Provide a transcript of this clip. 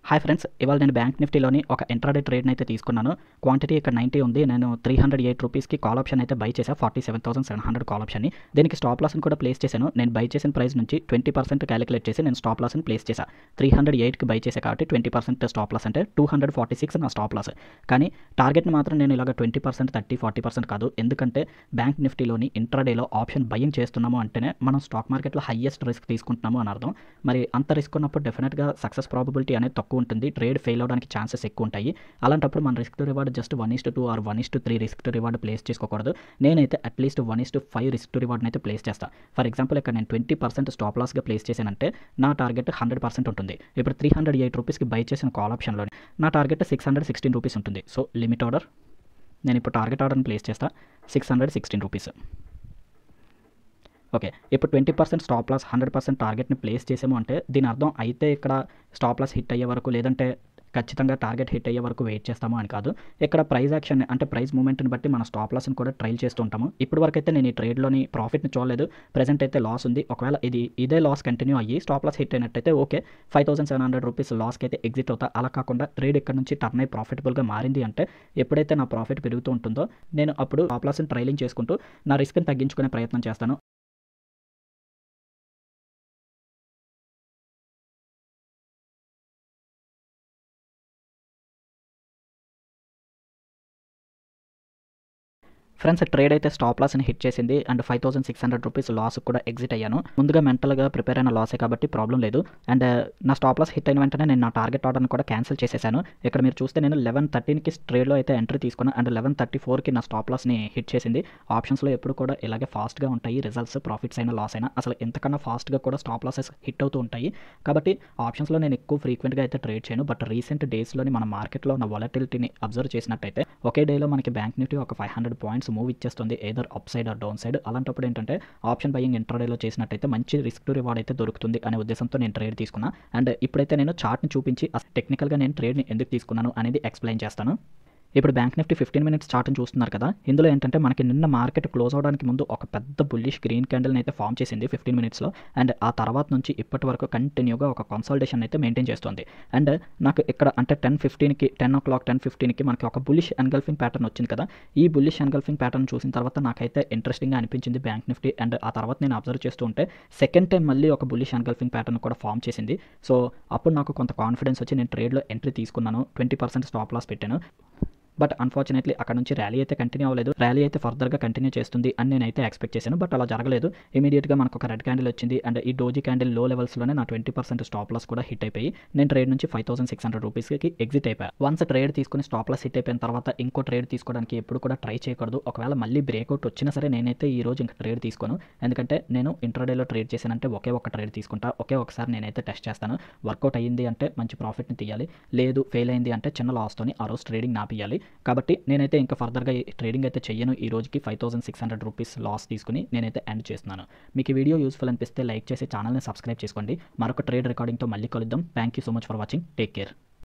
Hi friends, ఇవాళ నేను bank నిఫ్టీలోని ఒక ఇంట్రాడే ట్రేడ్ని అయితే తీసుకున్నాను. క్వాంటిటీ ఇక్కడ 90 ఉంది. నేను 308 రూపీస్కి కాల్ ఆప్షన్ అయితే బై చేశాను. 47,700 కాల్ ఆప్షన్ని. దీనికి స్టాప్ లాస్ని కూడా ప్లేస్ చేశాను. నేను బై చేసిన ప్రైస్ నుంచి 20% క్యాలిక్యులేట్ చేసి నేను స్టాప్ లాస్ని ప్లేస్ చేశాను. 308కి బై చేసే కాబట్టి 20% స్టాప్ లాస్ అంటే 246 నా స్టాప్ లాస్. కానీ టార్గెట్ని మాత్రం నేను ఇలాగ 20%, 30, 40% కాదు. ఎందుకంటే బ్యాంక్ నిఫ్టీలోని ఇంట్రాడేలో ఆప్షన్ బయింగ్ చేస్తున్నాము అంటేనే మనం స్టాక్ మార్కెట్లో హైయెస్ట్ రిస్క్ తీసుకుంటున్నాము అని అర్థం. మరి అంత రిస్క్ ఉన్నప్పుడు డెఫినెట్గా సక్సెస్ ప్రాబబిలిటీ అనేది తక్కువ ఉంటుంది. ట్రేడ్ ఫెయిల్ అవడానికి ఛాన్సెస్ ఎక్కువ ఉంటాయి. అలాంటప్పుడు మన risk to reward just 1:2 or 1:3 risk to reward place చేసుకోకూడదు. నేనైతే అట్లీస్ట్ 1:5 రిస్క్ టు రివార్డ్ని అయితే ప్లేస్ చేస్తాను. ఫర్ ఎగ్జాంపుల్ ఇక్కడ నేను 20% స్టాప్ లాస్గా ప్లేస్ చేశానంటే నా టార్గెట్ 100% ఉంటుంది. ఇప్పుడు 308 రూపీస్కి బై చేసిన కాల్ ఆప్షన్లో నా టార్గెట్ 616 రూపీస్ ఉంటుంది. సో లిమిట్ ఆర్డర్ నేను ఇప్పుడు టార్గెట్ ఆర్డర్ని ప్లేస్ చేస్తా 616 రూపీస్. ఓకే, ఇప్పుడు 20% స్టాప్ లాస్ 100% టార్గెట్ని ప్లేస్ చేసాము అంటే దీని అర్థం అయితే ఇక్కడ స్టాప్ లాస్ హిట్ అయ్యే వరకు, లేదంటే ఖచ్చితంగా టార్గెట్ హిట్ అయ్యే వరకు వెయిట్ చేస్తాము అని కాదు. ఇక్కడ ప్రైస్ యాక్షన్ అంటే ప్రైస్ మూమెంట్ని బట్టి మన స్టాప్ లాస్ని కూడా ట్రైల్ చేస్తూ ఉంటాము. ఇప్పటి వరకు అయితే నేను ఈ ట్రేడ్లోని ప్రాఫిట్ని చూడలేదు. ప్రెజెంట్ అయితే లాస్ ఉంది. ఒకవేళ ఇదే లాస్ కంటిన్యూ అయ్యి స్టాప్ లాస్ హిట్ అయినట్టయితే ఓకే, 5,700 రూపీస్ లాస్కి అయితే ఎగ్జిట్ అవుతా. అలా కాకుండా ట్రేడ్ ఇక్కడ నుంచి టర్న్ అయ్యి ప్రాఫిటబుల్గా మారింది అంటే ఎప్పుడైతే నా ప్రాఫిట్ పెరుగుతూ ఉంటుందో నేను అప్పుడు స్టాప్ లాస్ని ట్రైలింగ్ చేసుకుంటూ నా రిస్క్ని తగ్గించుకునే ప్రయత్నం చేస్తాను. ఫ్రెండ్స్, ట్రేడ్ అయితే స్టాప్ లాస్ని హిట్ చేసింది అండ్ 5,600 రూపీస్ లాస్ కూడా ఎగ్జిట్ అయ్యాను. ముందుగా మెంటల్గా ప్రిపేర్ అయిన లాసే కాబట్టి ప్రాబ్లం లేదు. అండ్ నా స్టాప్ లాస్ హిట్ అయిన వెంటనే నేను నా టార్గెట్ ఆర్డర్ని కూడా క్యాన్సిల్ చేసేసాను. ఇక్కడ మీరు చూస్తే నేను 11:13కి ట్రేడ్లో అయితే ఎంట్రీ తీసుకున్నాను అండ్ 11:34కి నా స్టాప్ లాస్ని హిట్ చేసింది. ఆప్షన్స్లో ఎప్పుడు కూడా ఇలాగే ఫాస్ట్గా ఉంటాయి రిజల్ట్స్, ప్రాఫిట్స్ అయినా లాస్ అయినా అసలు ఎంతకన్నా ఫాస్ట్గా కూడా స్టాప్ లాసెస్ హిట్ అవుతూ ఉంటాయి. కాబట్టి ఆప్షన్స్లో నేను ఎక్కువ ఫ్రీక్వెంట్గా అయితే ట్రేడ్ చేయను. బట్ రీసెంట్ డేస్లోని మన మార్కెట్లో ఉన్న వాలటిలిటీని అబ్జర్వ్ చేసినట్టయితే ఒకే డేలో మనకి బ్యాంక్ నిఫ్టీ ఒక 500 పాయింట్స్ మూవ్ ఇచ్చేస్తుంది, either up side or down side. అలాంటప్పుడు ఏంటంటే ఆప్షన్ బయింగ్ ఇంట్రాడేలో చేసినట్టయితే మంచి రిస్క్ టు రివార్డ్ అయితే దొరుకుతుంది అనే ఉద్దేశంతో నేను ట్రేడ్ తీసుకున్నా. అండ్ ఇప్పుడైతే నేను చార్ట్ని చూపించి టెక్నికల్గా నేను ట్రేడ్ని ఎందుకు తీసుకున్నాను అనేది ఎక్స్ప్లెయిన్ చేస్తాను. ఇప్పుడు బ్యాంక్ నిఫ్టీ 15 మినిట్స్ చార్ట్ని చూస్తున్నారు కదా. ఇందులో ఏంటంటే మనకి నిన్న మార్కెట్ క్లోజ్ అవడానికి ముందు ఒక పెద్ద బుల్లిష్ గ్రీన్ క్యాండిల్ని అయితే ఫామ్ చేసింది 15 మినిట్స్లో. అండ్ ఆ తర్వాత నుంచి ఇప్పటి వరకు కంటిన్యూగా ఒక కన్సాలిడేషన్ అయితే మెయింటైన్ చేస్తుంది. అండ్ నాకు ఇక్కడ అంటే 10:15కి 10:15కి మనకి ఒక బుల్లిష్ ఎన్గల్ఫింగ్ ప్యాటర్న్ వచ్చింది కదా. ఈ బుల్లిష్ ఎన్గల్ఫింగ్ ప్యాటర్న్ చూసిన తర్వాత నాకైతే ఇంట్రెస్టింగ్గా అనిపించింది బ్యాంక్ నిఫ్టీ. అండ్ ఆ తర్వాత నేను అబ్జర్వ్ చేస్తూ ఉంటే సెకండ్ టైం మళ్ళీ ఒక బుల్లిష్ ఎన్గల్ఫింగ్ ప్యాటర్న్ కూడా ఫామ్ చేసింది. సో అప్పుడు నాకు కొంత కాన్ఫిడెన్స్ వచ్చి నేను ట్రేడ్లో ఎంట్రీ తీసుకున్నాను. 20% స్టాప్ లాస్ పెట్టాను. బట్ అన్ఫార్చునేట్లీ అక్కడ నుంచి ర్యాలీ అయితే కంటిన్యూ అవ్వలేదు. ర్యాలీ అయితే ఫర్దర్గా కంటిన్యూ చేస్తుంది అని నేనైతే ఎక్స్పెక్ట్ చేశాను. బట్ అలా జరగలేదు. ఇమీడియట్గా మనకు ఒక రెడ్ క్యాండిల్ వచ్చింది అండ్ ఈ డోజీ క్యాండిల్ లో లెవెల్స్లోనే నా 20% స్టాప్ లాస్ కూడా హిట్ అయిపోయి నేను ట్రేడ్ నుంచి 5,600 రూపీస్కి ఎగ్జిట్ అయిపోయా. వన్స్ ట్రేడ్ తీసుకుని స్టాప్ లాస్ హిట్ అయిపోయిన తర్వాత ఇంకో ట్రేడ్ తీసుకోవడానికి ఎప్పుడు కూడా ట్రై చేయకూడదు. ఒకవేళ మళ్ళీ బ్రేక్అవుట్ వచ్చినా సరే నేనైతే ఈ రోజు ఇంకా ట్రేడ్ తీసుకోను. ఎందుకంటే నేను ఇంట్రాడేలో ట్రేడ్ చేశానంటే ఒకే ఒక ట్రేడ్ తీసుకుంటా. ఒకే ఒకసారి నేనైతే టెస్ట్ చేస్తాను. వర్కౌట్ అయ్యింది అంటే మంచి ప్రాఫిట్ని తీయాలి, లేదు ఫెయిల్ అయింది అంటే చిన్న లాస్తోని ఆ రోజు ట్రేడింగ్ నాపియాలి. కాబట్టి నేనైతే ఇంకా ఫర్దర్గా ట్రేడింగ్ అయితే చెయ్యను. ఈ రోజుకి 5,600 రూపీస్ లాస్ తీసుకుని నేనైతే ఎండ్ చేస్తున్నాను. మీకు ఈ వీడియో యూస్ఫుల్ అనిపిస్తే లైక్ చేసి ఛానల్ని సబ్స్క్రైబ్ చేసుకోండి. మరొక ట్రేడ్ రికార్డింగ్తో మళ్ళీ కలుద్దాం. Thank you so much for watching. Take care.